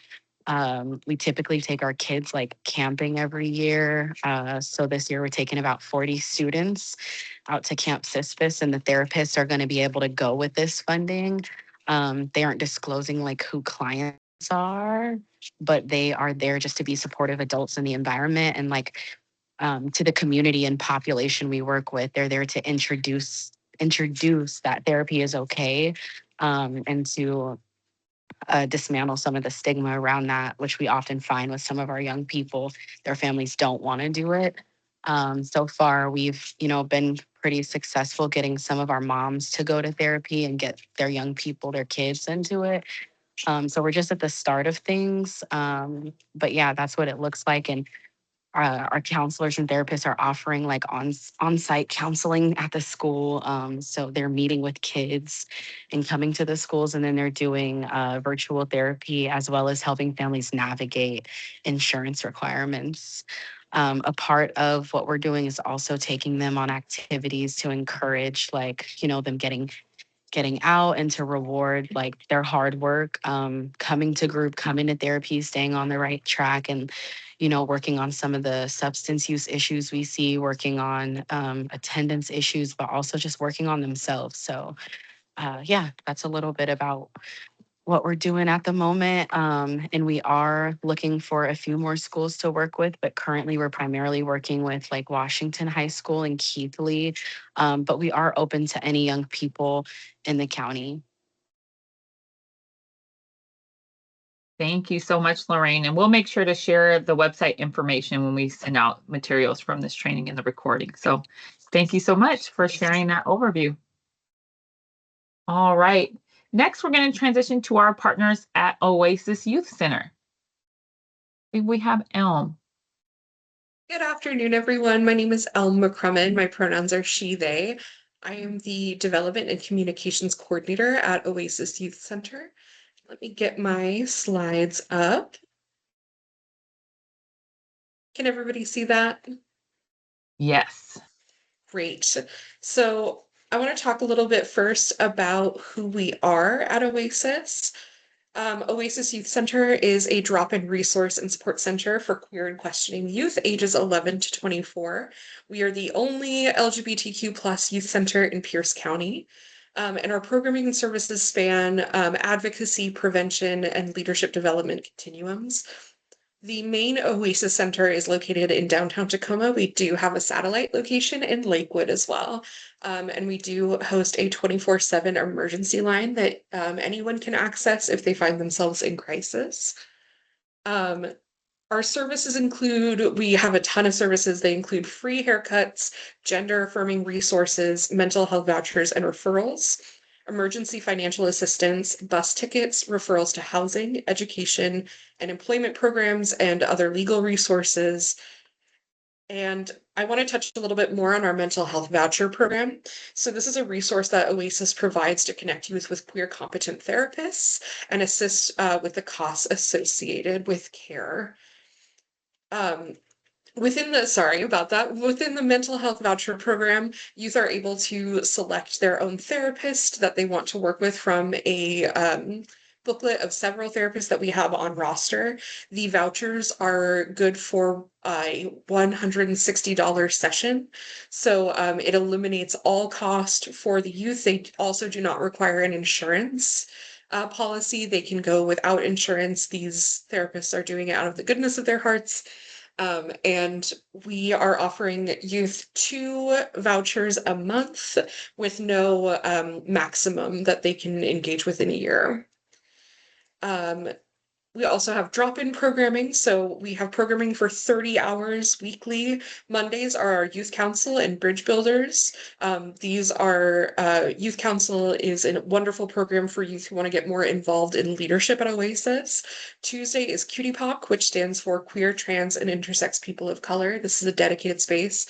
We typically take our kids like camping every year. So this year we're taking about 40 students out to Camp Sisyphus, and the therapists are going to be able to go with this funding. They aren't disclosing like who clients are, but they are there just to be supportive adults in the environment, and like to the community and population we work with. They're there to introduce that therapy is okay, and to dismantle some of the stigma around that, which we often find with some of our young people. Their families don't want to do it. So far, we've been pretty successful getting some of our moms to go to therapy and get their young people, their kids, into it. So we're just at the start of things. But yeah, that's what it looks like. And our counselors and therapists are offering like on-site counseling at the school. So they're meeting with kids and coming to the schools, and then they're doing virtual therapy, as well as helping families navigate insurance requirements. A part of what we're doing is also taking them on activities to encourage them getting out, and to reward like their hard work, coming to group, coming to therapy, staying on the right track, and working on some of the substance use issues we see, working on attendance issues, but also just working on themselves. So yeah, that's a little bit about what we're doing at the moment. And we are looking for a few more schools to work with, but currently we're primarily working with like Washington High School and Keithley. But we are open to any young people in the county. Thank you so much, Lorraine. And we'll make sure to share the website information when we send out materials from this training and the recording. So thank you so much for sharing that overview. All right. Next, we're going to transition to our partners at Oasis Youth Center. We have Elm. Good afternoon, everyone. My name is Elm McCrummon. My pronouns are she, they. I am the Development and Communications Coordinator at Oasis Youth Center. Let me get my slides up. Can everybody see that? Yes. Great. So I want to talk a little bit first about who we are at Oasis. Oasis Youth Center is a drop-in resource and support center for queer and questioning youth ages 11 to 24. We are the only LGBTQ plus youth center in Pierce County. And our programming and services span advocacy, prevention, and leadership development continuums. The main Oasis Center is located in downtown Tacoma. We do have a satellite location in Lakewood as well. And we do host a 24/7 emergency line that anyone can access if they find themselves in crisis. Our services include, we have a ton of services. They include free haircuts, gender affirming resources, mental health vouchers, and referrals, emergency financial assistance, bus tickets, referrals to housing, education, and employment programs, and other legal resources. And I want to touch a little bit more on our mental health voucher program. So this is a resource that Oasis provides to connect youth with queer competent therapists and assist with the costs associated with care. Within the mental health voucher program, youth are able to select their own therapist that they want to work with from a booklet of several therapists that we have on roster. The vouchers are good for a $160 session. So it eliminates all cost for the youth. They also do not require an insurance policy. They can go without insurance. These therapists are doing it out of the goodness of their hearts. And we are offering youth 2 vouchers a month with no maximum that they can engage with in a year. We also have drop-in programming. So we have programming for 30 hours weekly. Mondays are our youth council and bridge builders. These are youth council is a wonderful program for youth who want to get more involved in leadership at Oasis. Tuesday is Cutie Pop, which stands for Queer, Trans, and Intersex People of Color. This is a dedicated space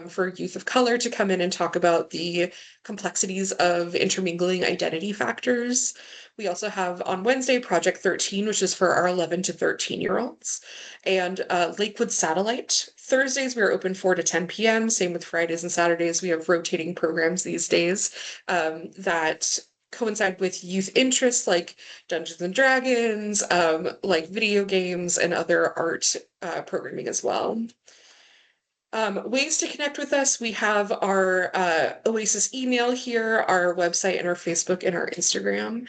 for youth of color to come in and talk about the complexities of intermingling identity factors. We also have on Wednesday Project 13, which is for our 11 to 13-year-olds, and Lakewood Satellite. Thursdays we are open 4 to 10 p.m. Same with Fridays and Saturdays. We have rotating programs these days that coincide with youth interests like Dungeons and Dragons, like video games, and other art programming as well. Ways to connect with us, we have our Oasis email here, our website, and our Facebook and our Instagram.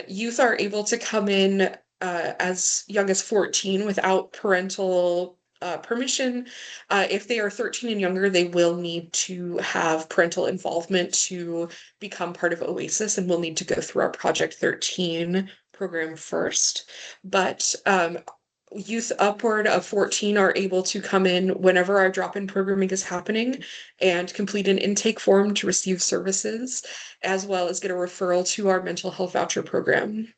Youth are able to come in as young as 14 without parental permission. If they are 13 and younger, they will need to have parental involvement to become part of Oasis, and will need to go through our Project 13 program first. But youth upward of 14 are able to come in whenever our drop-in programming is happening and complete an intake form to receive services, as well as get a referral to our mental health voucher program.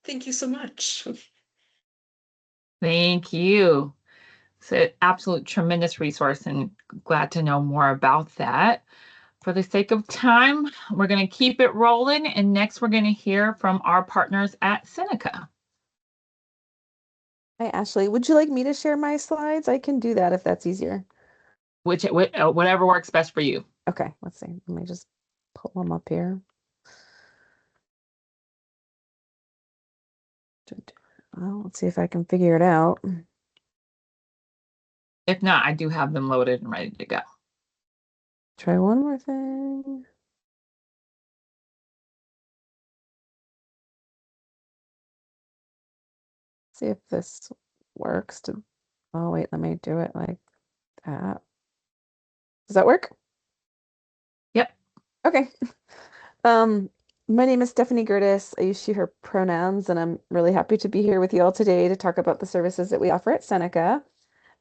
Thank you so much. Thank you. It's an absolute tremendous resource, and glad to know more about that. For the sake of time, we're going to keep it rolling, and next we're going to hear from our partners at Seneca. Hi, Ashley. Would you like me to share my slides? I can do that if that's easier. Whatever works best for you. Okay, let's see. Let me just pull them up here. Well, let's see if I can figure it out. If not, I do have them loaded and ready to go. Try one more thing. See if this works to, oh wait, let me do it like that. Does that work? Yep. Okay. My name is Stephanie Gertis. I use she, her pronouns, and I'm really happy to be here with you all today to talk about the services that we offer at Seneca.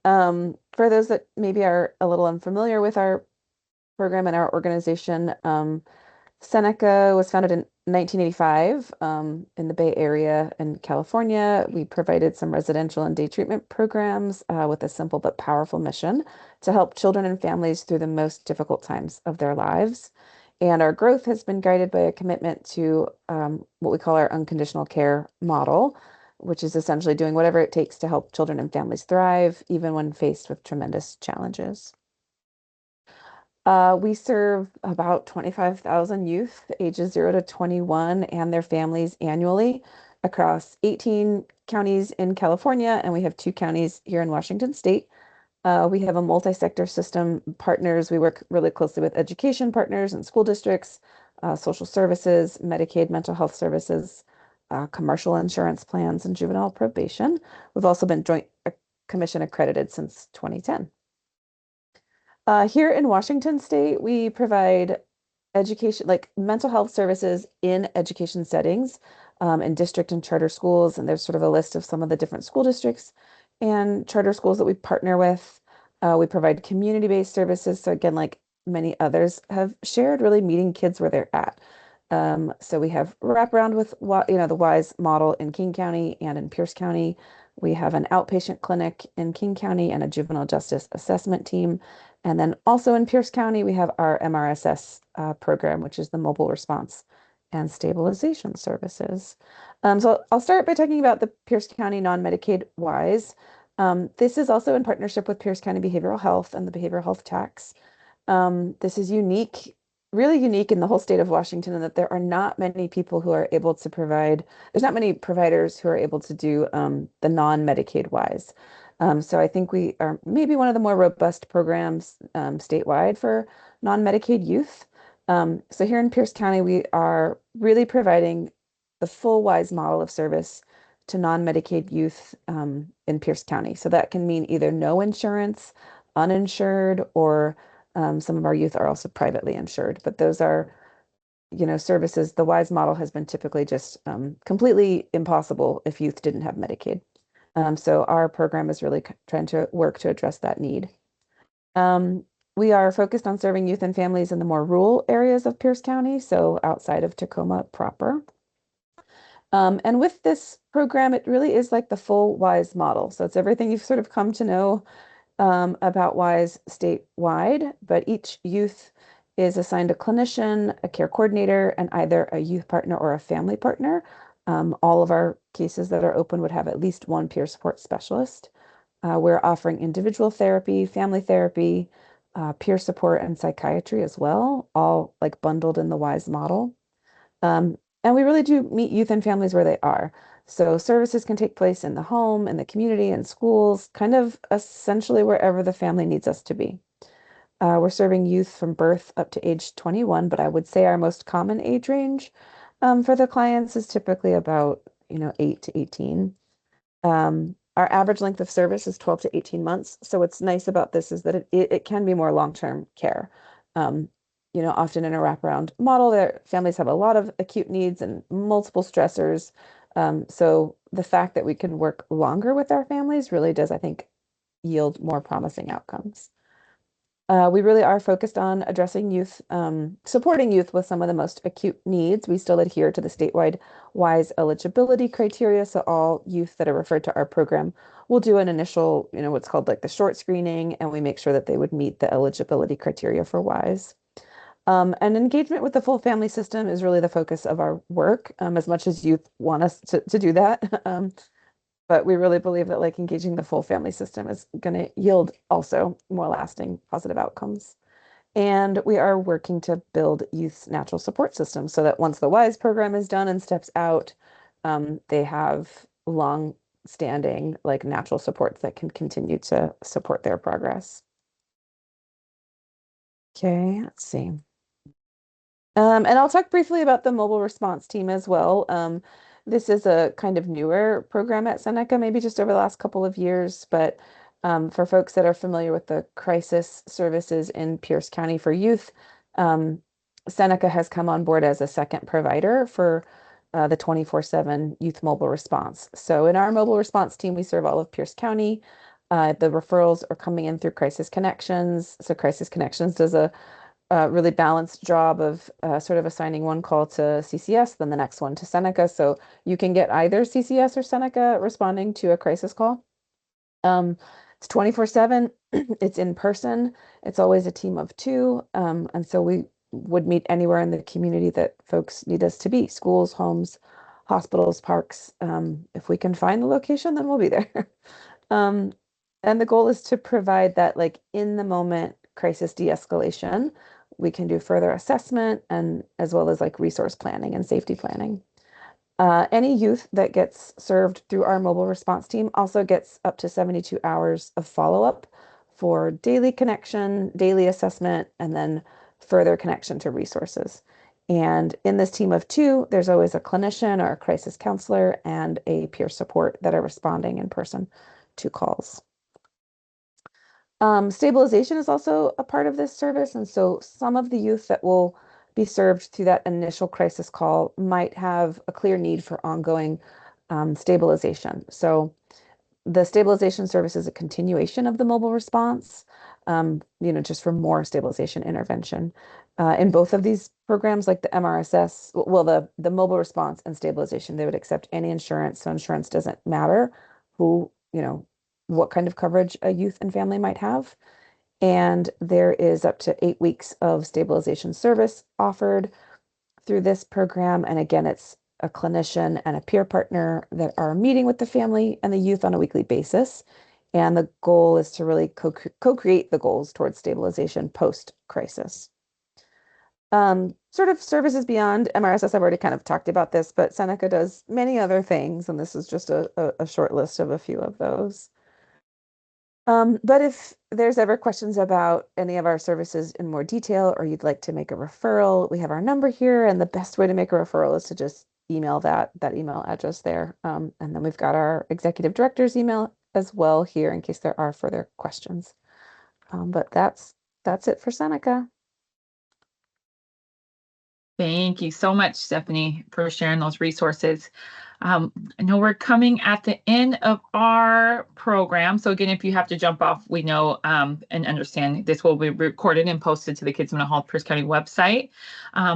For those that maybe are a little unfamiliar with our program and our organization, Seneca was founded in 1985 in the Bay Area in California. We provided some residential and day treatment programs with a simple but powerful mission to help children and families through the most difficult times of their lives. And our growth has been guided by a commitment to what we call our unconditional care model, which is essentially doing whatever it takes to help children and families thrive, even when faced with tremendous challenges. We serve about 25,000 youth ages 0 to 21 and their families annually across 18 counties in California, and we have 2 counties here in Washington State. We have a multi-sector system partners. We work really closely with education partners and school districts, social services, Medicaid, mental health services, commercial insurance plans, and juvenile probation. We've also been Joint Commission accredited since 2010. Here in Washington State, we provide education, like mental health services in education settings, in district and charter schools. And there's sort of a list of some of the different school districts and charter schools that we partner with. We provide community-based services. So again, like many others have shared, really meeting kids where they're at. So we have wraparound with the WISE model in King County and in Pierce County. We have an outpatient clinic in King County and a juvenile justice assessment team. And then also in Pierce County, we have our MRSS program, which is the mobile response and stabilization services. So I'll start by talking about the Pierce County non-Medicaid WISE. This is also in partnership with Pierce County Behavioral Health and the Behavioral Health Tax. This is unique, really unique in the whole state of Washington, in that there are not many people who are able to provide, there's not many providers who are able to do the non-Medicaid WISE. So I think we are maybe one of the more robust programs statewide for non-Medicaid youth. So here in Pierce County, we are really providing the full WISE model of service to non-Medicaid youth in Pierce County. So that can mean either no insurance, uninsured, or some of our youth are also privately insured. But those are, services. The WISE model has been typically just completely impossible if youth didn't have Medicaid. So our program is really trying to work to address that need. We are focused on serving youth and families in the more rural areas of Pierce County, so outside of Tacoma proper. And with this program, it really is like the full WISE model. So it's everything you've sort of come to know about WISE statewide, but each youth is assigned a clinician, a care coordinator, and either a youth partner or a family partner. All of our cases that are open would have at least one peer support specialist. We're offering individual therapy, family therapy, peer support, and psychiatry as well, all like bundled in the WISE model. And we really do meet youth and families where they are. So services can take place in the home, in the community, in schools, kind of essentially wherever the family needs us to be. We're serving youth from birth up to age 21, but I would say our most common age range for the clients is typically about 8 to 18. Our average length of service is 12 to 18 months. So what's nice about this is that it can be more long-term care. Often in a wraparound model, their families have a lot of acute needs and multiple stressors. So the fact that we can work longer with our families really does, I think, yield more promising outcomes. We really are focused on addressing youth, supporting youth with some of the most acute needs. We still adhere to the statewide WISE eligibility criteria. So all youth that are referred to our program will do an initial, what's called like the short screening, and we make sure that they would meet the eligibility criteria for WISE. And engagement with the full family system is really the focus of our work, as much as youth want us to do that. But we really believe that like engaging the full family system is going to yield also more lasting positive outcomes. And we are working to build youth's natural support system so that once the WISE program is done and steps out, they have long-standing like natural supports that can continue to support their progress. Okay, let's see. And I'll talk briefly about the mobile response team as well. This is a kind of newer program at Seneca, maybe just over the last couple of years, but for folks that are familiar with the crisis services in Pierce County for youth, Seneca has come on board as a second provider for the 24/7 youth mobile response. So in our mobile response team, we serve all of Pierce County. The referrals are coming in through Crisis Connections. So Crisis Connections does a really balanced job of sort of assigning one call to CCS, then the next one to Seneca. So you can get either CCS or Seneca responding to a crisis call. It's 24/7. It's in person. It's always a team of two. And so we would meet anywhere in the community that folks need us to be, schools, homes, hospitals, parks. If we can find the location, then we'll be there. And the goal is to provide that like in the moment crisis de-escalation. We can do further assessment and as well as like resource planning and safety planning. Any youth that gets served through our mobile response team also gets up to 72 hours of follow-up for daily connection, daily assessment, and then further connection to resources. And in this team of two, there's always a clinician or a crisis counselor and a peer support that are responding in person to calls. Stabilization is also a part of this service. And so some of the youth that will be served through that initial crisis call might have a clear need for ongoing stabilization. So the stabilization service is a continuation of the mobile response, just for more stabilization intervention. In both of these programs, like the MRSS, well, the mobile response and stabilization, they would accept any insurance. So insurance doesn't matter what kind of coverage a youth and family might have. And there is up to 8 weeks of stabilization service offered through this program. And again, it's a clinician and a peer partner that are meeting with the family and the youth on a weekly basis. And the goal is to really co-create the goals towards stabilization post-crisis. Sort of services beyond MRSS, I've already kind of talked about this, but Seneca does many other things, and this is just a short list of a few of those. But if there's ever questions about any of our services in more detail, or you'd like to make a referral, we have our number here, and the best way to make a referral is to just email that email address there. And then we've got our executive director's email as well here in case there are further questions. But that's it for Seneca. Thank you so much, Stephanie, for sharing those resources. I know we're coming at the end of our program. So again, if you have to jump off, we know and understand this will be recorded and posted to the Kids Mental Health Pierce County website.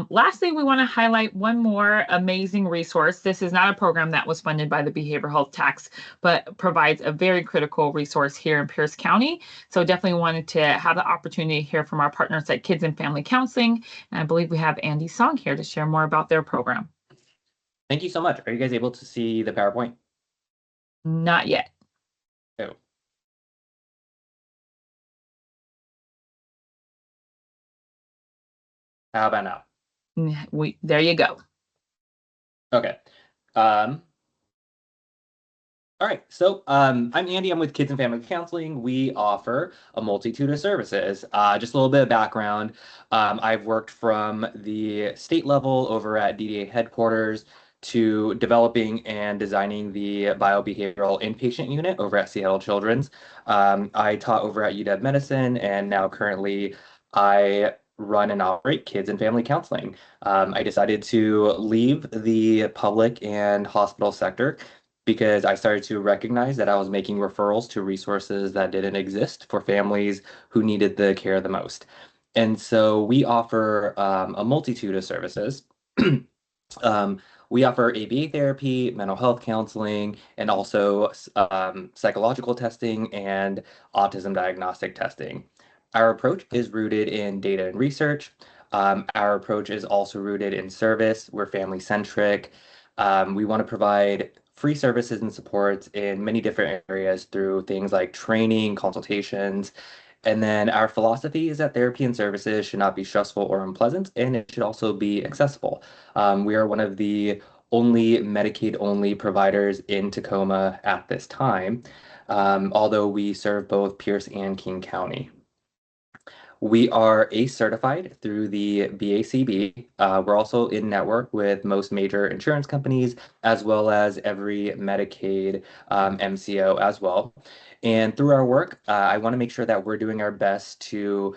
Lastly, we want to highlight one more amazing resource. This is not a program that was funded by the behavioral health tax, but provides a very critical resource here in Pierce County. So definitely wanted to have the opportunity to hear from our partners at Kids and Family Counseling. And I believe we have Andy Song here to share more about their program. Thank you so much. Are you guys able to see the PowerPoint? Not yet. Oh. How about now? There you go. Okay. All right. So I'm Andy. I'm with Kids and Family Counseling. We offer a multitude of services. Just a little bit of background. I've worked from the state level over at DDA headquarters to developing and designing the biobehavioral inpatient unit over at Seattle Children's. I taught over at UW Medicine, and now currently I run and operate Kids and Family Counseling. I decided to leave the public and hospital sector because I started to recognize that I was making referrals to resources that didn't exist for families who needed the care the most. And so we offer a multitude of services. We offer ABA therapy, mental health counseling, and also psychological testing and autism diagnostic testing. Our approach is rooted in data and research. Our approach is also rooted in service. We're family-centric. We want to provide free services and supports in many different areas through things like training, consultations. And then our philosophy is that therapy and services should not be stressful or unpleasant, and it should also be accessible. We are one of the only Medicaid-only providers in Tacoma at this time, although we serve both Pierce and King County. We are ACE certified through the BACB. We're also in network with most major insurance companies, as well as every Medicaid MCO as well. And through our work, I want to make sure that we're doing our best to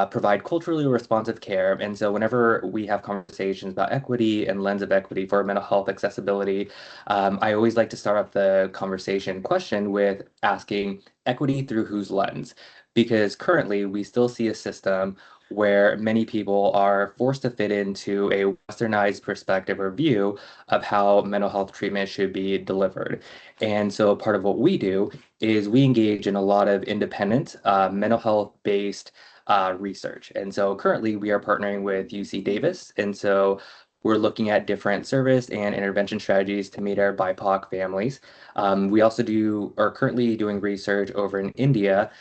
provide culturally responsive care. And so whenever we have conversations about equity and lens of equity for mental health accessibility, I always like to start off the conversation question with asking equity through whose lens? Because currently we still see a system where many people are forced to fit into a westernized perspective or view of how mental health treatment should be delivered. And so part of what we do is we engage in a lot of independent mental health based research. And so currently we are partnering with UC Davis. And so we're looking at different service and intervention strategies to meet our BIPOC families. We also are currently doing research over in India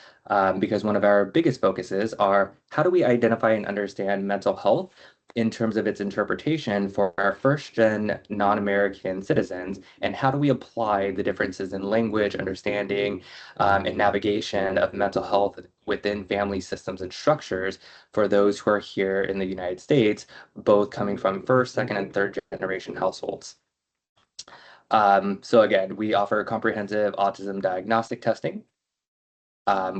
because one of our biggest focuses are how do we identify and understand mental health in terms of its interpretation for our first-gen non-American citizens, and how do we apply the differences in language, understanding, and navigation of mental health within family systems and structures for those who are here in the United States, both coming from first, second, and third generation households. So again, we offer comprehensive autism diagnostic testing.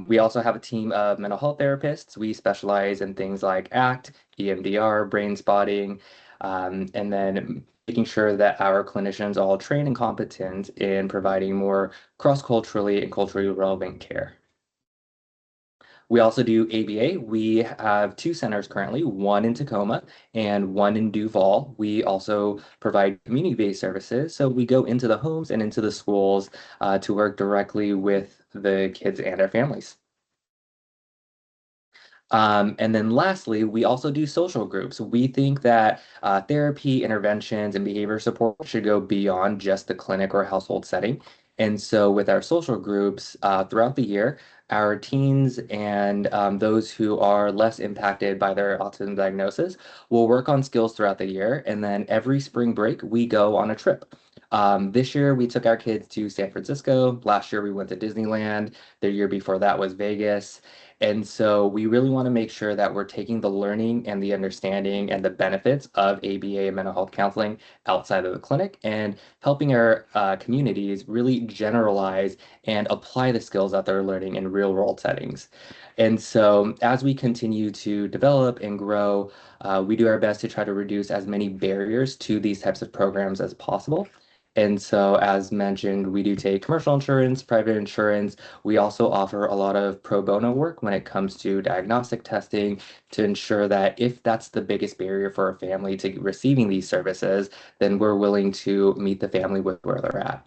We also have a team of mental health therapists. We specialize in things like ACT, EMDR, brain spotting, and then making sure that our clinicians all train and competent in providing more cross-culturally and culturally relevant care. We also do ABA. We have 2 centers currently, one in Tacoma and one in Duval. We also provide community-based services. So we go into the homes and into the schools to work directly with the kids and their families. And then lastly, we also do social groups. We think that therapy, interventions, and behavior support should go beyond just the clinic or household setting. And so with our social groups throughout the year, our teens and those who are less impacted by their autism diagnosis will work on skills throughout the year. And then every spring break, we go on a trip. This year, we took our kids to San Francisco. Last year, we went to Disneyland. The year before that was Vegas. And so we really want to make sure that we're taking the learning and the understanding and the benefits of ABA and mental health counseling outside of the clinic and helping our communities really generalize and apply the skills that they're learning in real world settings. And so as we continue to develop and grow, we do our best to try to reduce as many barriers to these types of programs as possible. And so, as mentioned, we do take commercial insurance, private insurance. We also offer a lot of pro bono work when it comes to diagnostic testing to ensure that if that's the biggest barrier for a family to receiving these services, then we're willing to meet the family with where they're at.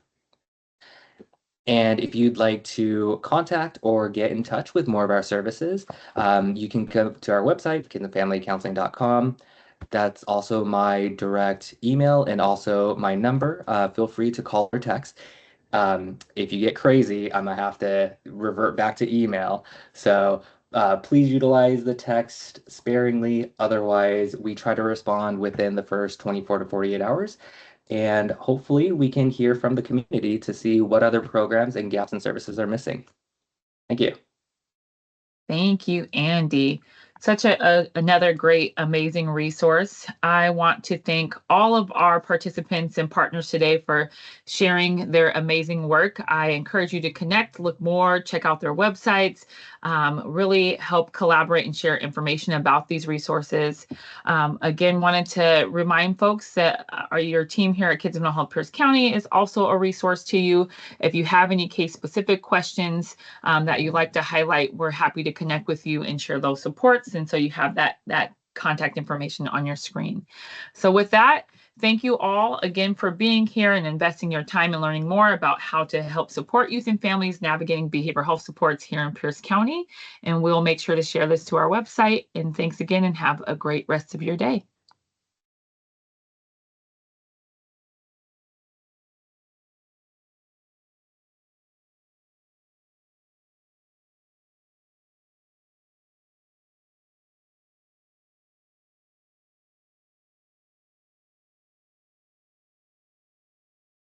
And if you'd like to contact or get in touch with more of our services, you can go to our website, kidsandfamilycounseling.com. That's also my direct email and also my number. Feel free to call or text. If you get crazy, I'm gonna have to revert back to email. So please utilize the text sparingly. Otherwise, we try to respond within the first 24 to 48 hours. And hopefully we can hear from the community to see what other programs and gaps in services are missing. Thank you. Thank you, Andy. Such another great, amazing resource. I want to thank all of our participants and partners today for sharing their amazing work. I encourage you to connect, look more, check out their websites, really help collaborate and share information about these resources. Again, wanted to remind folks that your team here at Kids Mental Health Pierce County is also a resource to you. If you have any case-specific questions that you'd like to highlight, we're happy to connect with you and share those supports. And so you have that contact information on your screen. So with that, thank you all again for being here and investing your time and learning more about how to help support youth and families navigating behavioral health supports here in Pierce County. And we'll make sure to share this to our website. And thanks again and have a great rest of your day.